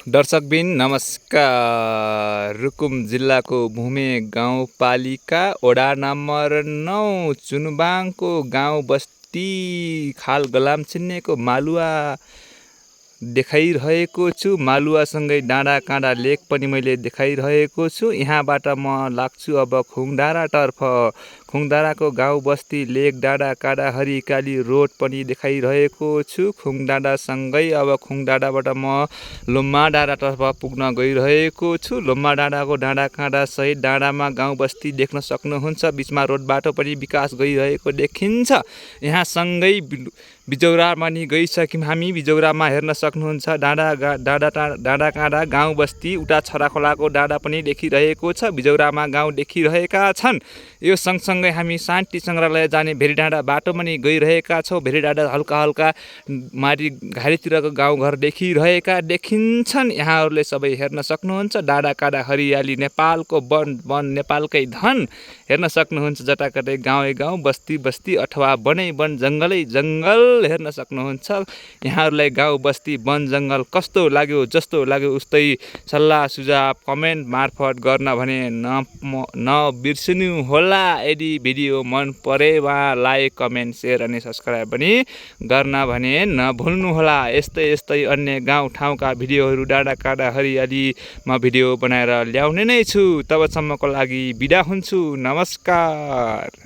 दर्शकबिन नमस्कार। रुकुम जिल्लाको भूमे गाउँपालिका वडा नम्बर 9 चुनबाङको गाउँ बस्ती खाल गलामछिन्नेको मालुवा देखाइरहेको छु। मालुवासँगै डाँडा काँडा लेक पनि मैले देखाइरहेको छु। यहाँबाट म लाग्छु अब खुङडाँडातर्फ। खुङडाँडाको गाउँ बस्ती लेक डाँडा काँडा हरिकाली रोड पनि देखाइरहेको छु। खुङडाँडासँगै अब खुङडाँडाबाट म लोम्मा डाँडातर्फ पुग्न गइरहेको छु। लोम्मा डाँडाको डाँडा काँडा सहित डाँडामा गाउँ बस्ती देख्न सक्नुहुन्छ। बिचमा रोड बाटो पनि विकास गइरहेको देखिन्छ। यहाँ सँगै बिजौरा पनि गइसक्यौँ हामी। बिजौरामा हेर्न सक्नुहुन्छ डाँडा काँडा गाउँ बस्ती उता छराखोलाको डाँडा पनि देखिरहेको छ। बिजौरामा गाउँ देखिरहेका छन्। यो सँगसँगै हामी शान्ति सङ्ग्रहालय जाने भेरीडाँडा बाटो पनि गइरहेका छौँ। भेरीडाँडा हल्का हल्का माथि घारीतिरको गाउँघर देखिरहेका देखिन्छन्। यहाँहरूले सबै हेर्न सक्नुहुन्छ। डाँडा काँडा हरियाली नेपालको वन नेपालकै धन हेर्न सक्नुहुन्छ। जताकतै गाउँै गाउँ बस्ती बस्ती अथवा वनै वन जङ्गलै जङ्गल हेर्न सक्नुहुन्छ। यहाँहरूलाई गाउँ बस्ती वन जङ्गल कस्तो लाग्यो, जस्तो लाग्यो उस्तै सल्लाह सुझाव कमेन्ट मार्फत गर्न भने नबिर्सिनु होला। यदि भिडियो मन परे वा लाइक कमेन्ट सेयर अनि सब्सक्राइब पनि गर्न भने नभुल्नुहोला। यस्तै अन्य गाउँ ठाउँका भिडियोहरू डाँडा काँडा हरियालीमा भिडियो बनाएर ल्याउने नै छु। तबसम्मको लागि बिदा हुन्छु। नमस्कार।